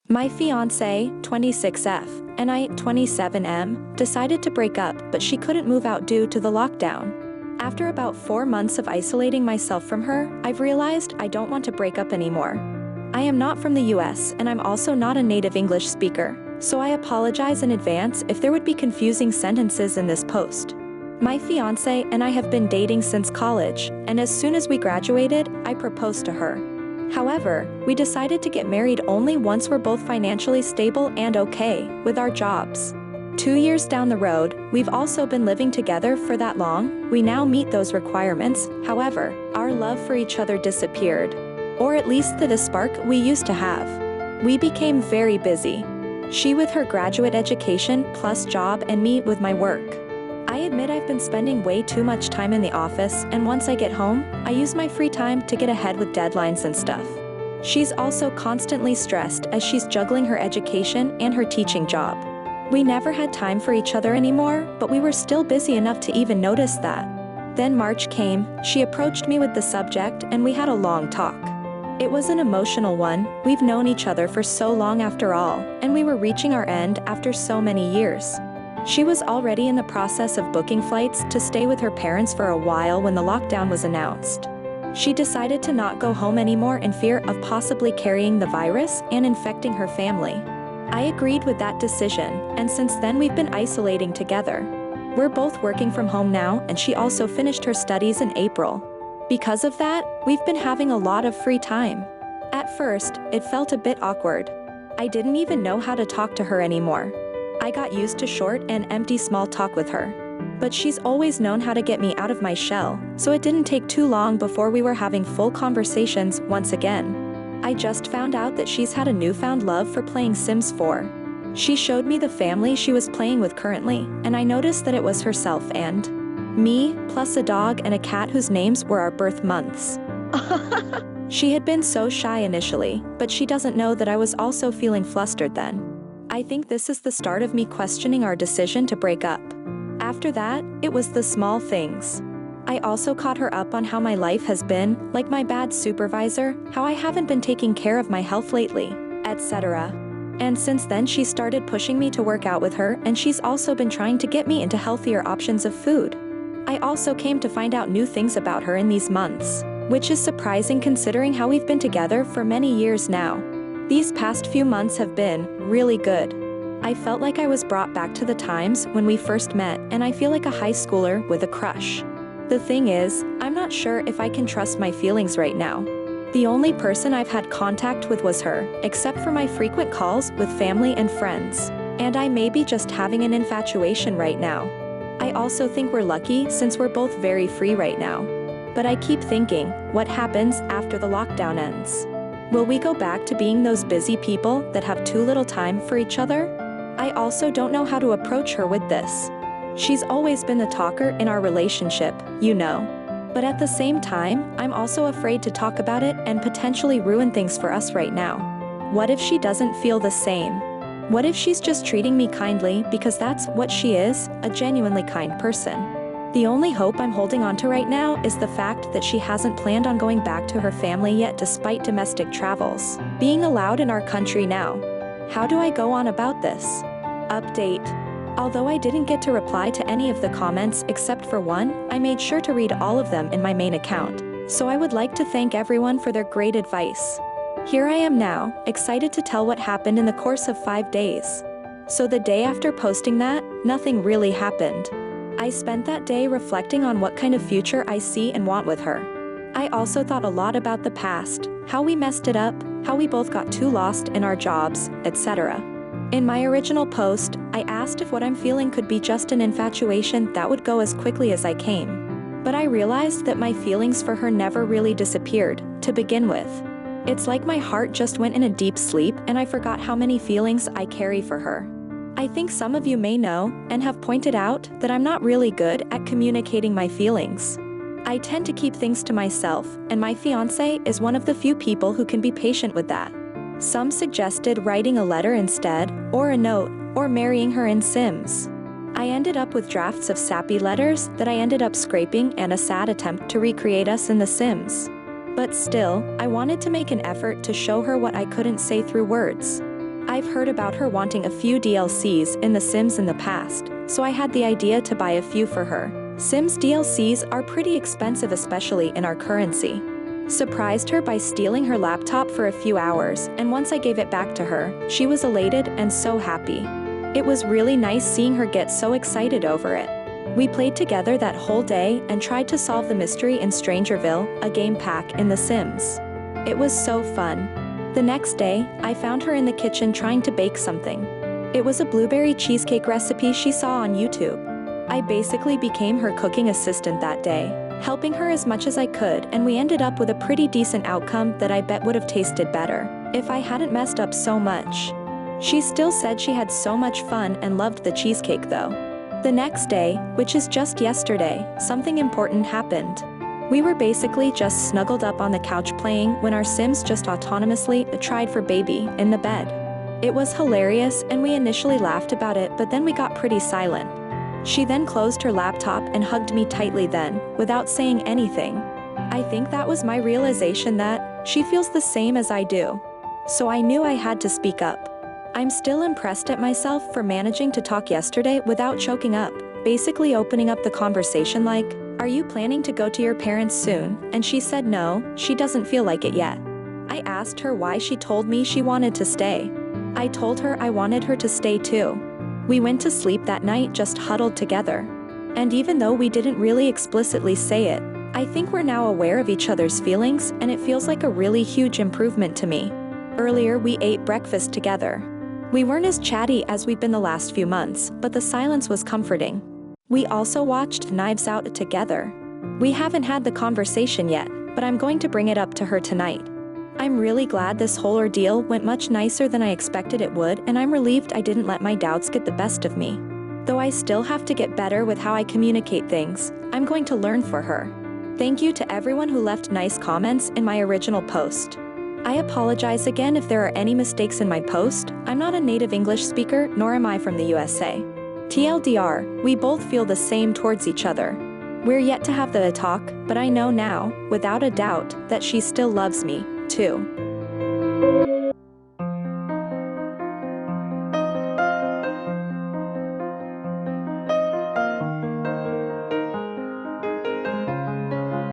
My fiancé, 26F, and I, 27M, decided to break up, but she couldn't move out due to the lockdown. After about 4 months of isolating myself from her, I've realized I don't want to break up anymore. I am not from the US and I'm also not a native English speaker, so I apologize in advance if there would be confusing sentences in this post. My fiancé and I have been dating since college, and as soon as we graduated, I proposed to her. However, we decided to get married only once we're both financially stable and okay with our jobs. 2 years down the road, we've also been living together for that long, we now meet those requirements. However, our love for each other disappeared. Or at least the spark we used to have. We became very busy. She with her graduate education plus job and me with my work. I admit I've been spending way too much time in the office, and once I get home, I use my free time to get ahead with deadlines and stuff. She's also constantly stressed as she's juggling her education and her teaching job. We never had time for each other anymore, but we were still busy enough to even notice that. Then March came, she approached me with the subject and we had a long talk. It was an emotional one, we've known each other for so long after all, and we were reaching our end after so many years. She was already in the process of booking flights to stay with her parents for a while when the lockdown was announced. She decided to not go home anymore in fear of possibly carrying the virus and infecting her family. I agreed with that decision, and since then we've been isolating together. We're both working from home now, and she also finished her studies in April. Because of that, we've been having a lot of free time. At first, it felt a bit awkward. I didn't even know how to talk to her anymore. I got used to short and empty small talk with her. But she's always known how to get me out of my shell, so it didn't take too long before we were having full conversations once again. I just found out that she's had a newfound love for playing Sims 4. She showed me the family she was playing with currently, and I noticed that it was herself and me, plus a dog and a cat whose names were our birth months. She had been so shy initially, but she doesn't know that I was also feeling flustered then. I think this is the start of me questioning our decision to break up. After that, it was the small things. I also caught her up on how my life has been, like my bad supervisor, how I haven't been taking care of my health lately, etc. And since then she started pushing me to work out with her, and she's also been trying to get me into healthier options of food. I also came to find out new things about her in these months, which is surprising considering how we've been together for many years now. These past few months have been really good. I felt like I was brought back to the times when we first met, and I feel like a high schooler with a crush. The thing is, I'm not sure if I can trust my feelings right now. The only person I've had contact with was her, except for my frequent calls with family and friends. And I may be just having an infatuation right now. I also think we're lucky since we're both very free right now. But I keep thinking, what happens after the lockdown ends? Will we go back to being those busy people that have too little time for each other? I also don't know how to approach her with this. She's always been the talker in our relationship, you know. But at the same time, I'm also afraid to talk about it and potentially ruin things for us right now. What if she doesn't feel the same? What if she's just treating me kindly because that's what she is, a genuinely kind person? The only hope I'm holding on to right now is the fact that she hasn't planned on going back to her family yet despite domestic travels being allowed in our country now. How do I go on about this? Update. Although I didn't get to reply to any of the comments except for one, I made sure to read all of them in my main account. So I would like to thank everyone for their great advice. Here I am now, excited to tell what happened in the course of 5 days. So the day after posting that, nothing really happened. I spent that day reflecting on what kind of future I see and want with her. I also thought a lot about the past, how we messed it up, how we both got too lost in our jobs, etc. In my original post, I asked if what I'm feeling could be just an infatuation that would go as quickly as I came. But I realized that my feelings for her never really disappeared, to begin with. It's like my heart just went in a deep sleep and I forgot how many feelings I carry for her. I think some of you may know, and have pointed out, that I'm not really good at communicating my feelings. I tend to keep things to myself, and my fiancé is one of the few people who can be patient with that. Some suggested writing a letter instead, or a note, or marrying her in Sims. I ended up with drafts of sappy letters that I ended up scraping and a sad attempt to recreate us in The Sims. But still, I wanted to make an effort to show her what I couldn't say through words. I've heard about her wanting a few DLCs in The Sims in the past, so I had the idea to buy a few for her. Sims DLCs are pretty expensive, especially in our currency. Surprised her by stealing her laptop for a few hours, and once I gave it back to her, she was elated and so happy. It was really nice seeing her get so excited over it. We played together that whole day and tried to solve the mystery in Strangerville, a game pack in The Sims. It was so fun. The next day, I found her in the kitchen trying to bake something. It was a blueberry cheesecake recipe she saw on YouTube. I basically became her cooking assistant that day, helping her as much as I could, and we ended up with a pretty decent outcome that I bet would have tasted better if I hadn't messed up so much. She still said she had so much fun and loved the cheesecake though. The next day, which is just yesterday, something important happened. We were basically just snuggled up on the couch playing when our Sims just autonomously tried for baby in the bed. It was hilarious and we initially laughed about it, but then we got pretty silent. She then closed her laptop and hugged me tightly then, without saying anything. I think that was my realization that she feels the same as I do. So I knew I had to speak up. I'm still impressed at myself for managing to talk yesterday without choking up, basically opening up the conversation like, "Are you planning to go to your parents soon?" And she said no, she doesn't feel like it yet. I asked her why. She told me she wanted to stay. I told her I wanted her to stay too. We went to sleep that night just huddled together. And even though we didn't really explicitly say it, I think we're now aware of each other's feelings, and it feels like a really huge improvement to me. Earlier we ate breakfast together. We weren't as chatty as we've been the last few months, but the silence was comforting. We also watched Knives Out together. We haven't had the conversation yet, but I'm going to bring it up to her tonight. I'm really glad this whole ordeal went much nicer than I expected it would, and I'm relieved I didn't let my doubts get the best of me. Though I still have to get better with how I communicate things, I'm going to learn for her. Thank you to everyone who left nice comments in my original post. I apologize again if there are any mistakes in my post. I'm not a native English speaker, nor am I from the USA. TLDR, we both feel the same towards each other. We're yet to have the talk, but I know now, without a doubt, that she still loves me, too.